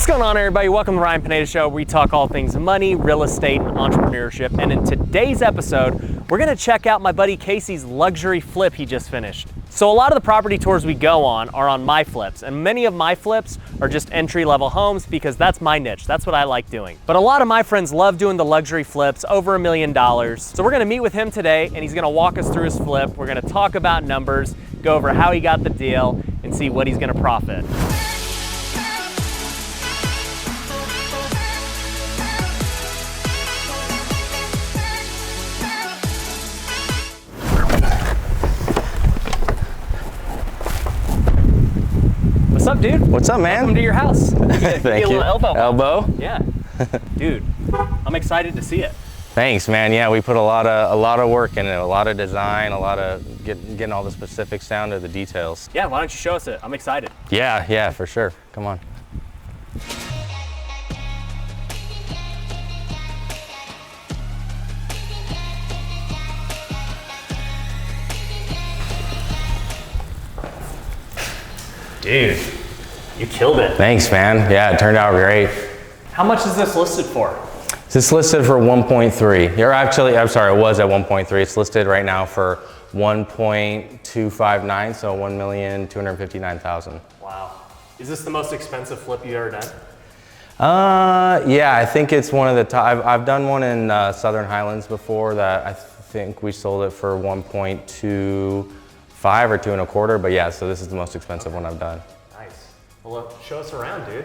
going on, everybody? Welcome to the Ryan Pineda Show, where we talk all things money, real estate, and entrepreneurship. And in today's episode, we're gonna check out my buddy Casey's luxury flip he just finished. So a lot of the property tours we go on are on my flips, and many of my flips are just entry-level homes because that's my niche. That's what I like doing. But a lot of my friends love doing the luxury flips, over $1 million. So we're gonna meet with him today, and he's gonna walk us through his flip. We're gonna talk about numbers, go over how he got the deal, and see what he's gonna profit. What's up, dude? What's up, man? Welcome to your house. Thank you. Elbow? Yeah. Dude, I'm excited to see it. Thanks, man. Yeah, we put a lot of work in it, a lot of design, a lot of getting all the specifics down to the details. Yeah, why don't you show us it? I'm excited. Yeah, for sure. Come on. Dude, you killed it. Thanks, man. Yeah, it turned out great. How much is this listed for? It's listed for 1.3. You're actually, I'm sorry, it was at 1.3. It's listed right now for 1.259, so 1,259,000. Wow. Is this the most expensive flip you've ever done? Yeah, I think it's one of the top. I've done one in Southern Highlands before that I think we sold it for 1.25 or 2.25, but yeah, so this is the most expensive one I've done. Nice. Well, show us around, dude.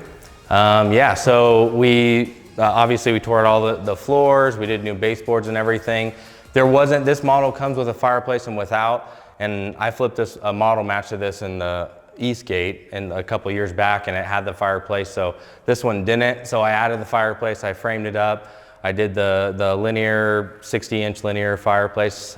Yeah, so we obviously we tore out all the floors, we did new baseboards and everything. This model comes with a fireplace and without, and I flipped a model match to this in the Eastgate a couple years back, and it had the fireplace, so this one didn't, so I added the fireplace, I framed it up, I did the linear, 60-inch linear fireplace.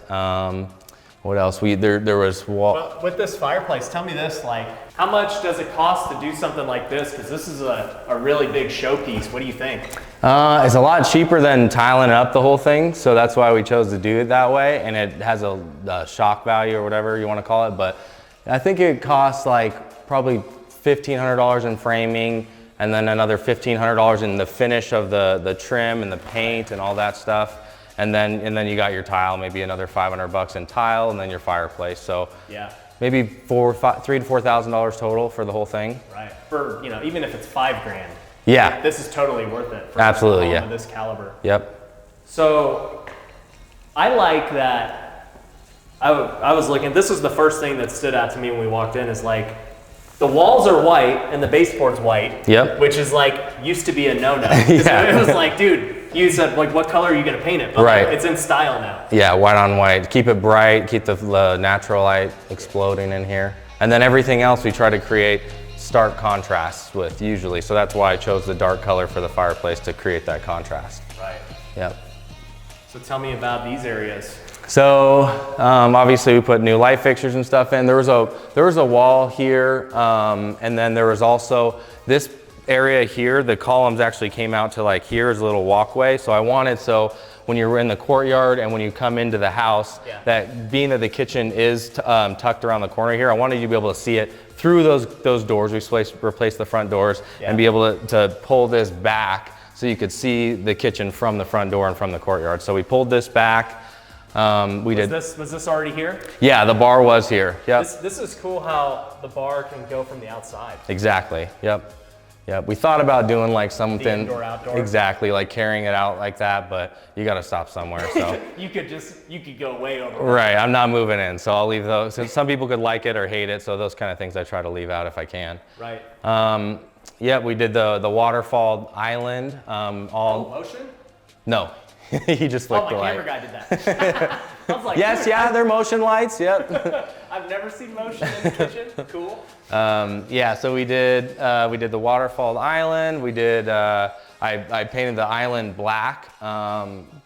What else? There was wall. Well, with this fireplace, tell me this, like, how much does it cost to do something like this? Because this is a really big showpiece. What do you think? It's a lot cheaper than tiling up the whole thing, so that's why we chose to do it that way, and it has a shock value or whatever you want to call it, but I think it costs like probably $1,500 in framing, and then another $1,500 in the finish of the trim and the paint and all that stuff. And then you got your tile, maybe another $500 in tile, and then your fireplace. So yeah, maybe $3,000 to $4,000 total for the whole thing. Right. For even if it's $5,000. Yeah. This is totally worth it. For absolutely. Yeah. Of this caliber. Yep. So I like that. I was looking. This was the first thing that stood out to me when we walked in. Is like the walls are white and the baseboard's white. Yep. Which is like used to be a no-no. Yeah. It was like, dude. You said, like, what color are you going to paint it? But right. It's in style now. Yeah, white on white. Keep it bright, keep the natural light exploding in here. And then everything else we try to create stark contrasts with, usually. So that's why I chose the dark color for the fireplace, to create that contrast. Right. Yep. So tell me about these areas. So obviously we put new light fixtures and stuff in. There was a wall here, and then there was also this area here. The columns actually came out to like here is a little walkway. So I wanted, so when you're in the courtyard and when you come into the house, that being that the kitchen is tucked around the corner here, I wanted you to be able to see it through those doors. We replaced the front doors and be able to pull this back so you could see the kitchen from the front door and from the courtyard. So we pulled this back. Was this already here? Yeah, the bar was here. Yep. This is cool how the bar can go from the outside. Exactly. Yep. Yeah, we thought about doing like something. The indoor, outdoor. Exactly, like carrying it out like that, but you got to stop somewhere. So you could go way over. Right, I'm not moving in, so I'll leave those. So some people could like it or hate it, so those kind of things I try to leave out if I can. Right. Yeah, we did the waterfall island. Motion? No, he just flicked the light. Oh, my camera guy did that. I was like, yes, yeah, they're motion lights. Yep. I've never seen motion in the kitchen. Cool. Yeah, so we did the waterfall island. We did. I painted the island black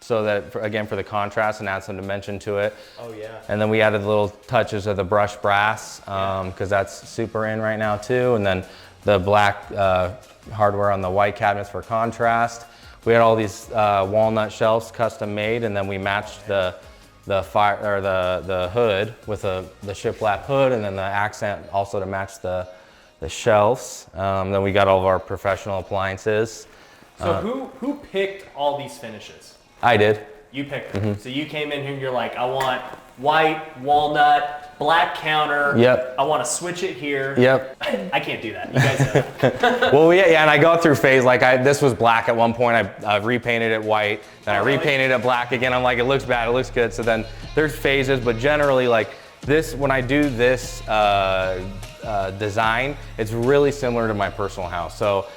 so that again for the contrast and add some dimension to it. Oh yeah. And then we added little touches of the brushed brass because that's super in right now too. And then the black hardware on the white cabinets for contrast. We had all these walnut shelves custom made, and then we matched the hood with the shiplap hood, and then the accent also to match the the shelves. Then we got all of our professional appliances. So who picked all these finishes? I did. You picked them. So you came in here and you're like, I want white, walnut, black counter. Yep. I want to switch it here. Yep. I can't do that. You guys know that. Well, yeah, and I go through phase, like this was black at one point, I repainted it white, then I repainted it black again. I'm like, it looks bad, it looks good. So then there's phases, but generally like this, when I do this design, it's really similar to my personal house. So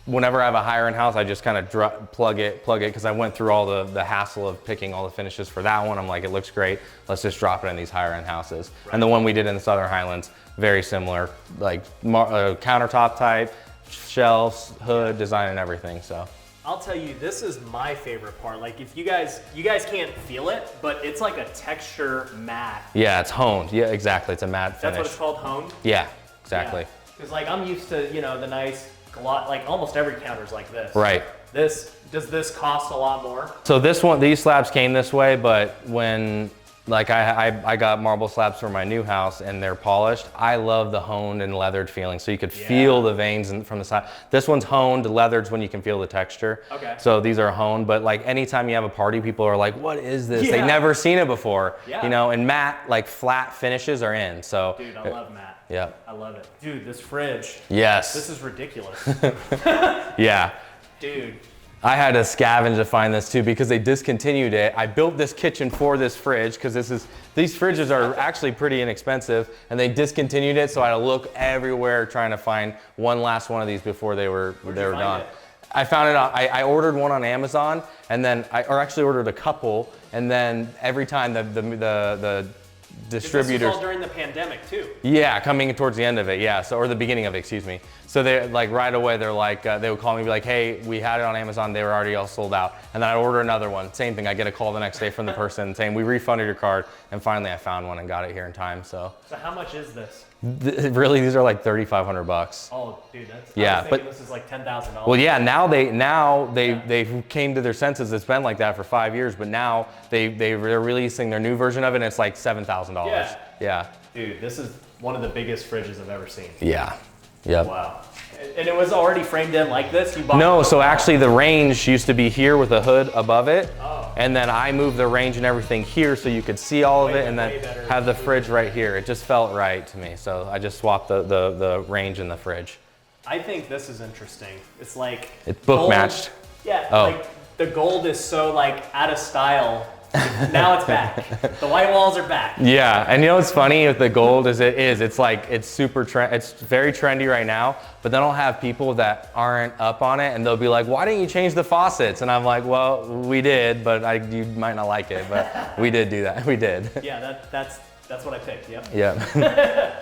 whenever I have a higher end house, I just kind of plug it, because I went through all the hassle of picking all the finishes for that one. I'm like, it looks great. Let's just drop it in these higher end houses. Right. And the one we did in the Southern Highlands, very similar, like countertop type, shelves, hood, design and everything, so. I'll tell you, this is my favorite part. Like if you guys can't feel it, but it's like a texture matte. Yeah, it's honed. Yeah, exactly. It's a matte finish. That's what it's called, honed? Yeah, exactly. Because like I'm used to, the nice, like almost every counter's like this. Right. Does this cost a lot more? So these slabs came this way, but when like I got marble slabs for my new house and they're polished, I love the honed and leathered feeling. So you could feel the veins from the side. This one's honed, leathered's when you can feel the texture. Okay. So these are honed, but like anytime you have a party, people are like, what is this? They've never seen it before. Yeah. And matte, like flat finishes are in, so. Dude, I love matte. Yeah. I love it. Dude, this fridge. Yes. This is ridiculous. Yeah. Dude. I had to scavenge to find this too because they discontinued it. I built this kitchen for this fridge because these fridges are actually pretty inexpensive, and they discontinued it, so I had to look everywhere trying to find one last one of these before they were gone. I found it. I ordered one on Amazon, and then I actually ordered a couple, and then every time the distributors. This was all during the pandemic too. Yeah, coming towards the end of it, yeah. So, or the beginning of it, excuse me. So they like right away, they're like, they would call me and be like, hey, we had it on Amazon, they were already all sold out. And then I'd order another one, same thing. I get a call the next day from the person saying, we refunded your card. And finally I found one and got it here in time, so. So how much is this? Really, these are like $3,500. Oh, dude, that's, yeah, I was thinking this is like $10,000. Well, yeah, now they came to their senses. It's been like that for 5 years, but now they're releasing their new version of it, and it's like $7,000. Yeah. Yeah. Dude, this is one of the biggest fridges I've ever seen. Yeah. Yep. Wow. And it was already framed in like this? You bought No, so actually the range used to be here with a hood above it. Oh. And then I moved the range and everything here so you could see all of it, and then have the fridge right here. It just felt right to me. So I just swapped the range in the fridge. I think this is interesting. It's like it's book matched. Yeah, like the gold is so like out of style. Now it's back. The white walls are back. Yeah, and you know what's funny with the gold it's like it's super it's very trendy right now, but then I'll have people that aren't up on it and they'll be like, why didn't you change the faucets? And I'm like, well, we did, but you might not like it, but we did do that. We did. Yeah, that's what I picked. Yep. Yeah.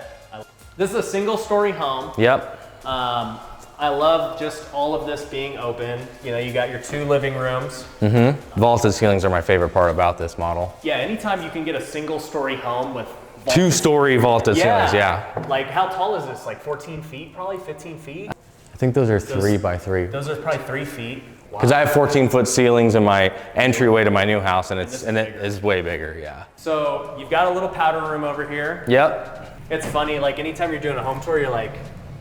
This is a single story home. Yep. I love just all of this being open. You got your 2 living rooms. Mm-hmm. Vaulted ceilings are my favorite part about this model. Yeah, anytime you can get a single story home with 2-story vaulted ceilings, yeah. Like how tall is this? Like 14 feet, probably 15 feet? I think those are 3 by 3. Those are probably 3 feet. Because I have 14-foot ceilings in my entryway to my new house, and it is way bigger, yeah. So you've got a little powder room over here. Yep. It's funny, like anytime you're doing a home tour, you're like,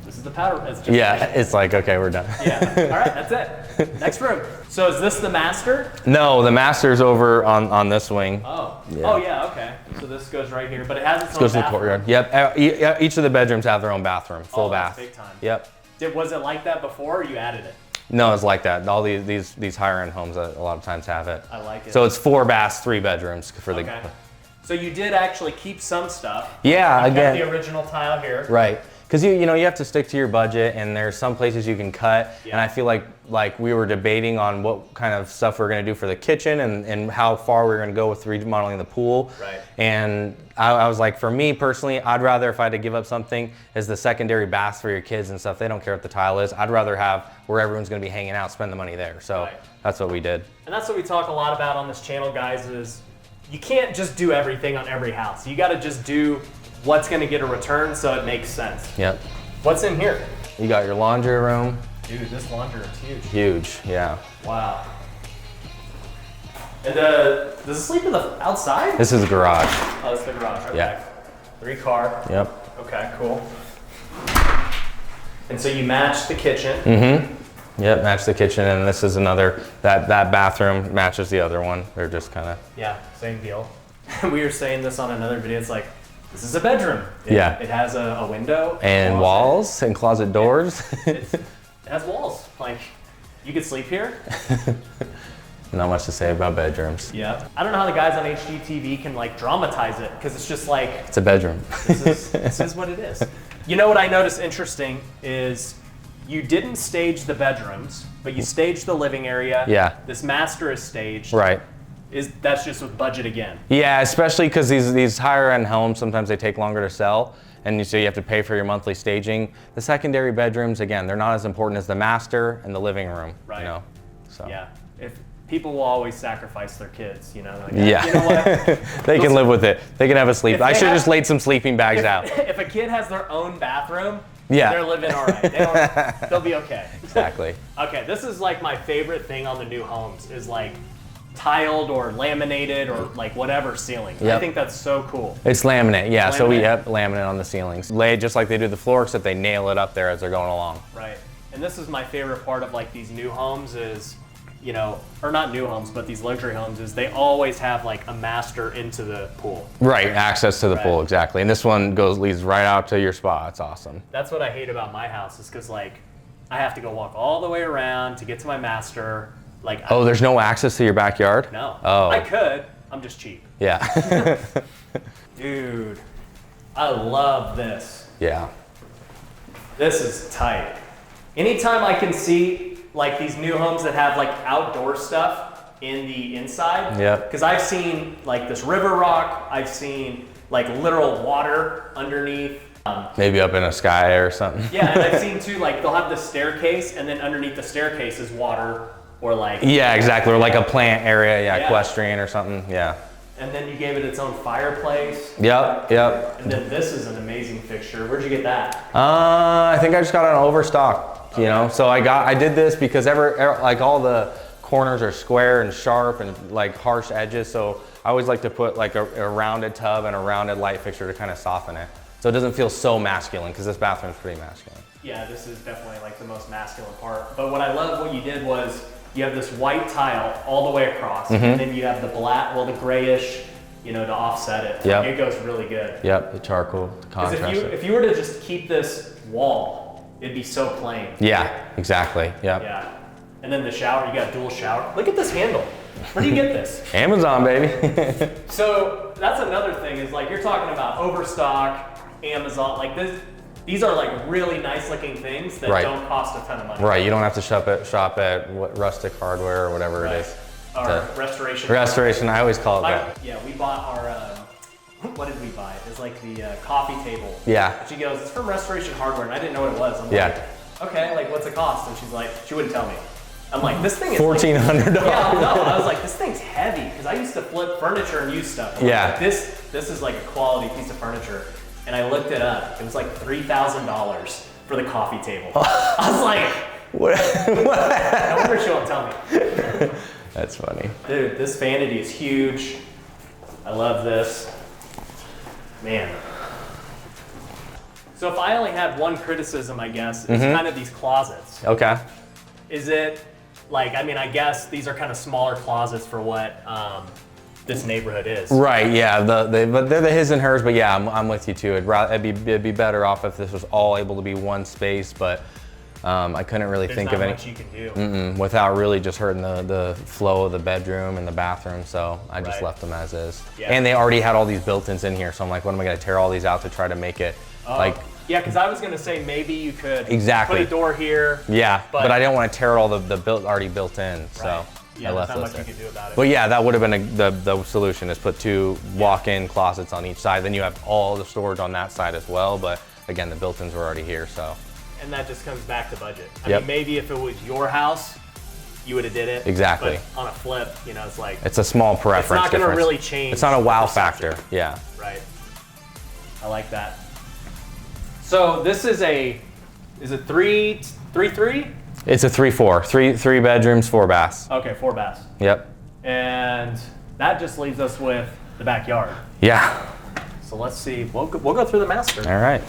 this is the powder. It's just it's like, okay, we're done. Yeah. All right, that's it. Next room. So is this the master? No, the master's over on this wing. Oh. Yeah. Oh yeah. Okay. So this goes right here, but it has its own goes bathroom. To the courtyard. Yep. Each of the bedrooms have their own bathroom, full bath. Big time. Yep. Was it like that before, or you added it? No, it's like that. All these higher end homes a lot of times have it. I like it. So it's 4 baths, 3 bedrooms for the. Okay. So you did actually keep some stuff. Yeah. You again. kept the original tile here. Right. Because you have to stick to your budget, and there's some places you can cut. Yeah. And I feel like we were debating on what kind of stuff we're going to do for the kitchen and how far we're going to go with remodeling the pool. Right. And I was like, for me personally, I'd rather, if I had to give up something, is the secondary baths for your kids and stuff. They don't care what the tile is. I'd rather have where everyone's going to be hanging out, spend the money there. So that's what we did. And that's what we talk a lot about on this channel, guys, is you can't just do everything on every house. You got to just do what's going to get a return so it makes sense. Yep. What's in here? You got your laundry room. Dude, this laundry room's huge. Huge, yeah. Wow. And does it sleep in the outside? This is the garage. Oh, it's the garage. Okay. Yeah. 3 car. Yep. Okay, cool. And so you match the kitchen. Mm-hmm. Yep, match the kitchen, and this is another, that bathroom matches the other one. They're just kind of... Yeah, same deal. We were saying this on another video, it's like, this is a bedroom. It has a window. And walls and closet doors. It has walls. Like, you could sleep here. Not much to say about bedrooms. Yeah. I don't know how the guys on HGTV can like dramatize it, because it's just like... It's a bedroom. This is what it is. You know what I noticed interesting is you didn't stage the bedrooms, but you staged the living area. Yeah. This master is staged. Right. That's just with budget again. Yeah, especially because these higher end homes, sometimes they take longer to sell, and so you have to pay for your monthly staging. The secondary bedrooms, again, they're not as important as the master and the living room. Right. You know. So. Yeah. If people will always sacrifice their kids, you know. Like, yeah. You know what? They can live with it. They can have a sleep. I should have just laid some sleeping bags out. If a kid has their own bathroom, yeah, they're living all right. They'll be okay. Exactly. Okay, this is like my favorite thing on the new homes is like tiled or laminated or like whatever ceiling. Yep. I think that's so cool. It's laminate, yeah. Laminate? So we have laminate on the ceilings. Laid just like they do the floor, except they nail it up there as they're going along. Right. And this is my favorite part of like these new homes is, you know, or not new homes, but these luxury homes is they always have like a master into the pool. Right, access to the pool, exactly. And this one leads right out to your spa. It's awesome. That's what I hate about my house is because like I have to go walk all the way around to get to my master. Like, oh, there's no access to your backyard? No. Oh. I could. I'm just cheap. Yeah. Dude, I love this. Yeah. This is tight. Anytime I can see like these new homes that have like outdoor stuff in the inside. Yeah. Because I've seen like this river rock. I've seen like literal water underneath. Maybe up in a sky or something. Yeah, and I've seen too, like they'll have the staircase and then underneath the staircase is water. Or like... Yeah, exactly. Or like a plant area, yeah, equestrian or something, yeah. And then you gave it its own fireplace. Yep, yep. And then this is an amazing fixture. Where'd you get that? I think I just got it on overstock, you know? So I did this because like all the corners are square and sharp and like harsh edges. So I always like to put like a rounded tub and a rounded light fixture to kind of soften it. So it doesn't feel so masculine because this bathroom's pretty masculine. Yeah, this is definitely like the most masculine part. But what I love what you did was you have this white tile all the way across, and then you have the black, well, the grayish, you know, to offset it. Yep. It goes really good. Yep, the charcoal to contrast it. If you were to just keep this wall, it'd be so plain. Yeah, exactly. Yep. Yeah. And then the shower, you got dual shower. Look at this handle. Where do you get this? Amazon, baby. So that's another thing is like you're talking about overstock, Amazon, like this. These are like really nice looking things that don't cost a ton of money. Right, you don't have to shop at Rustic Hardware or whatever it is. Or Restoration. Restoration, I always call it that. Yeah, we bought our, what did we buy? It's like the coffee table. Yeah. She goes, it's from Restoration Hardware, and I didn't know what it was. I'm yeah. like, okay, like what's it cost? And she's like, she wouldn't tell me. I'm like, this thing is $1,400. Like, yeah, no, I was like, this thing's heavy, because I used to flip furniture and use stuff. Yeah. Like, this is like a quality piece of furniture. And I looked it up. It was like $3,000 for the coffee table. I was like, what? No wonder she won't tell me. That's funny. Dude, this vanity is huge. I love this. Man. So if I only had one criticism, I guess, it's kind of these closets. Okay. Is it like, I mean, I guess these are kind of smaller closets for what this neighborhood is. Right, yeah, but they're the his and hers, but yeah, I'm with you too. It'd be better off if this was all able to be one space, but I couldn't really think of any. There's not much you can do. Without really just hurting the flow of the bedroom and the bathroom, so I just left them as is. Yeah. And they already had all these built-ins in here, so I'm like, what am I gonna tear all these out to try to make it like... Yeah, because I was gonna say maybe you could Exactly. put a door here. Yeah, but I didn't want to tear all already built in, so yeah, I left there's not those much there. you could do about it. But yeah, that would have been the solution, is put two walk-in closets on each side. Then you have all the storage on that side as well, but again, the built-ins were already here, so. And that just comes back to budget. I Yep. mean, maybe if it was your house, you would have did it. Exactly. But on a flip, you know, it's like, It's a small preference it's not gonna difference. really change. It's not a wow the perception. factor, yeah. Right. I like that. So this is it 3-3? It's a 3-4, three bedrooms, 4 baths. Okay, 4 baths. Yep. And that just leaves us with the backyard. Yeah. So let's see, we'll go through the master. All right.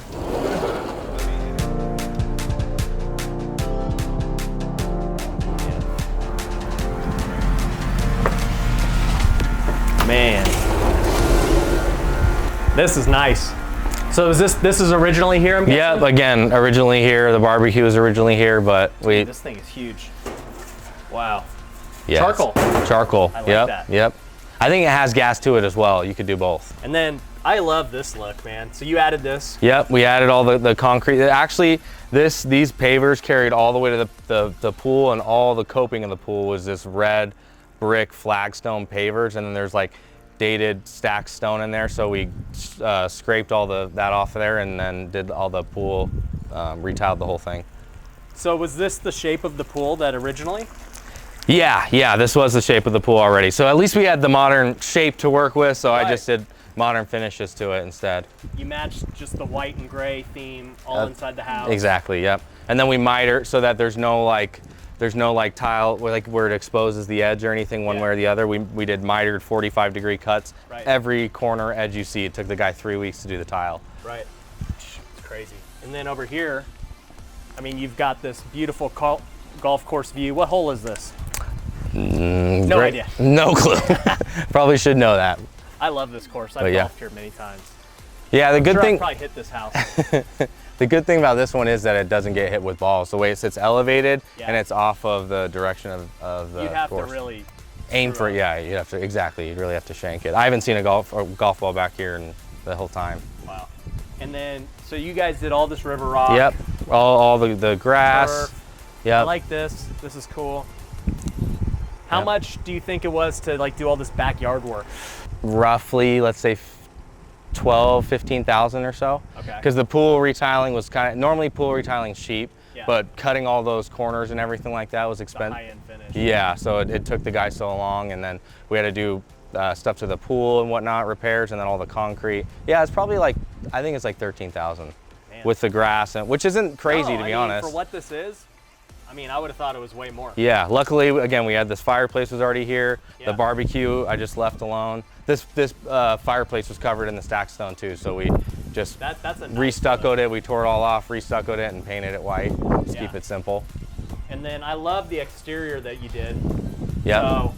man. This is nice. So is this is originally here, I'm guessing? Yep, again, originally here. The barbecue was originally here, but we... This thing is huge. Wow. Yes. Charcoal. Charcoal, I like yep, that. yep. I think it has gas to it as well. You could do both. And then, I love this look, man. So you added this. Yep, we added all the concrete. Actually, these pavers carried all the way to the pool, and all the coping of the pool was this red brick flagstone pavers, and then there's like dated stacked stone in there, so we scraped all that off of there and then did all the pool, retiled the whole thing. So was this the shape of the pool that originally? Yeah, this was the shape of the pool already. So at least we had the modern shape to work with, so Right. I just did modern finishes to it instead. You matched just the white and gray theme all inside the house. Exactly, yep. And then we miter so that there's no like tile where it exposes the edge or anything one way or the other. We did mitered 45-degree cuts. Right. Every corner edge you see, it took the guy 3 weeks to do the tile. Right. It's crazy. And then over here, I mean, you've got this beautiful golf course view. What hole is this? No idea. No clue. Probably should know that. I love this course. I've golfed here many times. Yeah, the good thing. I'll probably hit this house. The good thing about this one is that it doesn't get hit with balls. The way it sits elevated and it's off of the direction of the You'd have course. to really aim for it. Yeah, you'd have to, exactly. You'd really have to shank it. I haven't seen a golf ball back here in the whole time. Wow. And then, so you guys did all this river rock. Yep, all the grass. Turf. Yep. I like this. This is cool. How much do you think it was to like do all this backyard work? Roughly, let's say 12, 15,000 or so. Okay. Because the pool retiling was normally pool retiling cheap, Yeah. but cutting all those corners and everything like that was expensive. High-end finish. Yeah, so it took the guy so long, and then we had to do stuff to the pool and whatnot, repairs, and then all the concrete. Yeah, it's probably like, I think it's like 13,000 with the grass, which isn't crazy to be honest. For what this is, I mean, I would have thought it was way more. Yeah, luckily, again, we had this fireplace was already here. Yeah. The barbecue, I just left alone. This fireplace was covered in the stack stone too, so we just That's a nice re-stuccoed it. We tore it all off, re-stuccoed it, and painted it white. Just keep it simple. And then I love the exterior that you did. Yep. So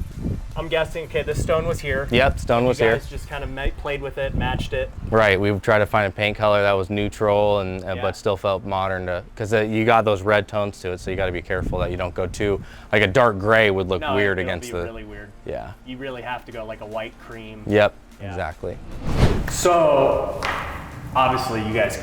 I'm guessing, okay, this stone was here. Yep, stone was you here. guys just kind of played with it, matched it. Right, we tried to find a paint color that was neutral and but still felt modern, because you got those red tones to it, so you got to be careful that you don't go too, like a dark gray would look weird against the. Really weird. Yeah. You really have to go like a white cream. Yep, Yeah. exactly. So obviously you guys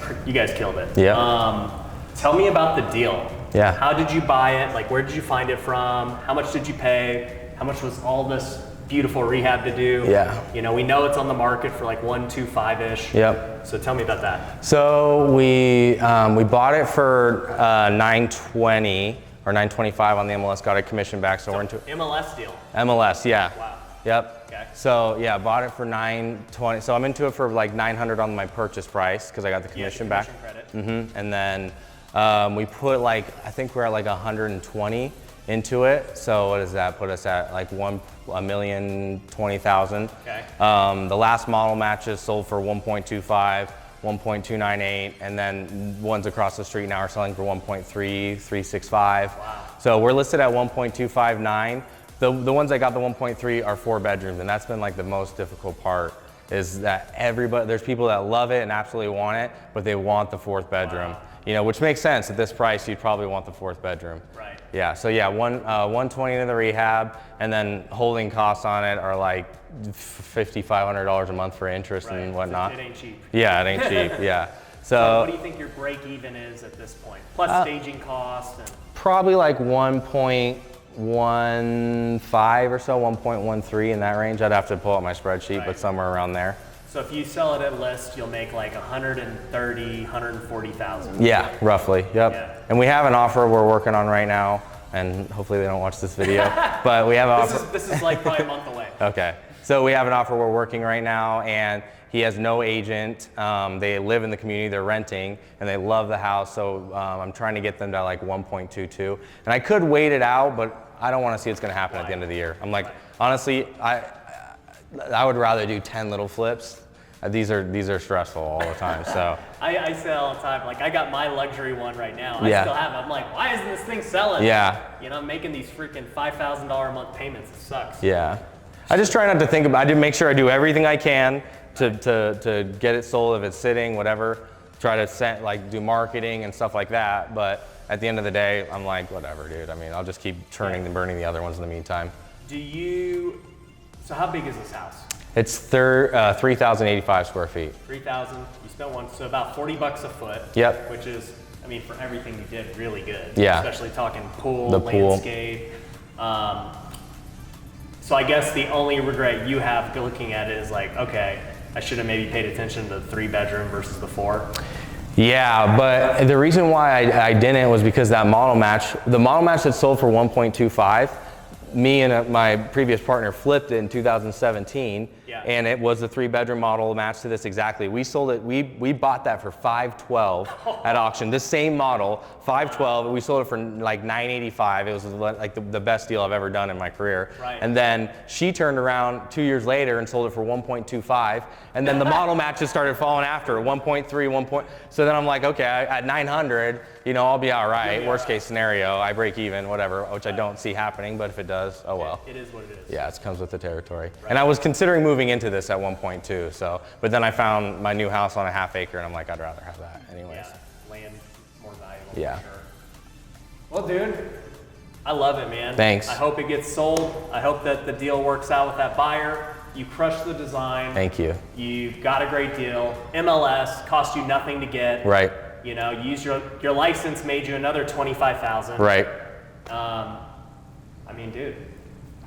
killed it. Yeah. Tell me about the deal. Yeah. How did you buy it? Like, where did you find it from? How much did you pay? How much was all this beautiful rehab to do? Yeah. You know, we know it's on the market for like 125-ish. Yep. So tell me about that. So we bought it for $920 or $925 on the MLS. Got a commission back, so we're into MLS deal. MLS. Yeah. Wow. Yep. Okay. So yeah, bought it for $920. So I'm into it for like $900 on my purchase price because I got the commission back. Credit. And then we put like, I think we're at like 120 into it. So what does that put us at? Like 1,020,000. Okay. The last model matches sold for 1.25, 1.298, and then ones across the street now are selling for 1.365. Wow. So we're listed at 1.259. The ones that got the 1.3 are 4 bedrooms, and that's been like the most difficult part, is that there's people that love it and absolutely want it, but they want the 4th bedroom. Wow. You know, which makes sense. At this price, you'd probably want the 4th bedroom. Right. Yeah, so yeah, 120 to the rehab, and then holding costs on it are like $5,500 a month for interest and whatnot. It ain't cheap. Yeah, it ain't cheap, yeah. So So what do you think your break even is at this point? Plus staging costs and probably like 1.15 or so, 1.13 in that range. I'd have to pull out my spreadsheet, but somewhere around there. so if you sell it at list, you'll make like 140,000. Yeah, roughly, yep. Yeah. And we have an offer we're working on right now, and hopefully they don't watch this video, but we have an offer. This is like probably a month away. Okay, so we have an offer we're working right now, and he has no agent. They live in the community, they're renting, and they love the house, so I'm trying to get them to like 1.22. And I could wait it out, but I don't want to see what's going to happen at the end of the year. I'm like, honestly, I would rather do 10 little flips. These are stressful all the time, so. I say all the time, like I got my luxury one right now. Yeah. I still have it. I'm like, why isn't this thing selling? Yeah. You know, I'm making these freaking $5,000 a month payments. It sucks. Yeah. I just try not to think about. I do make sure I do everything I can to get it sold if it's sitting, whatever. Try to send, like, do marketing and stuff like that. But at the end of the day, I'm like, whatever, dude. I mean, I'll just keep turning and burning the other ones in the meantime. So how big is this house? It's 3,085 square feet. 3,000. You spent so about $40 a foot. Yep. Which is, I mean, for everything you did, really good. Yeah. Especially talking pool, the pool. landscape. So I guess the only regret you have looking at it is like, okay, I should have maybe paid attention to the 3-bedroom versus the 4. Yeah, but the reason why I didn't was because that model match, the model match that sold for 1.25, me and my previous partner flipped it in 2017, and it was a 3-bedroom model match to this exactly. We sold it, we bought that for $512 at auction. This same model, $512, we sold it for like $985. It was like the best deal I've ever done in my career. Right. And then she turned around 2 years later and sold it for 1.25, and then the model matches started falling after 1.3, so then I'm like, okay, at 900, you know, I'll be all right. Worst case scenario, I break even, whatever, which I don't see happening, but if it does, oh well. It is what it is. Yeah, it comes with the territory. Right. And I was considering moving into this at one point too, so, but then I found my new house on a half acre and I'm like, I'd rather have that anyways. Yeah, land more valuable. Yeah. For sure. Well, dude, I love it, man. Thanks. I hope it gets sold. I hope that the deal works out with that buyer. You crushed the design. Thank you. You got a great deal. MLS cost you nothing to get. Right. You know, you used your license made you another $25,000. Right. I mean, dude,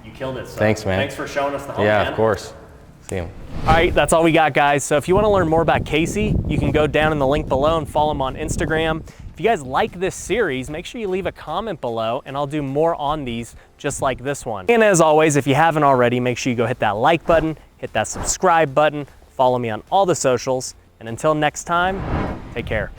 you killed it. So thanks, man. Thanks for showing us the home, Yeah, man. of course. See him. All right, that's all we got, guys. So if you want to learn more about Casey, you can go down in the link below and follow him on Instagram. If you guys like this series, make sure you leave a comment below and I'll do more on these just like this one. And as always, if you haven't already, make sure you go hit that like button, hit that subscribe button, follow me on all the socials, and until next time, take care.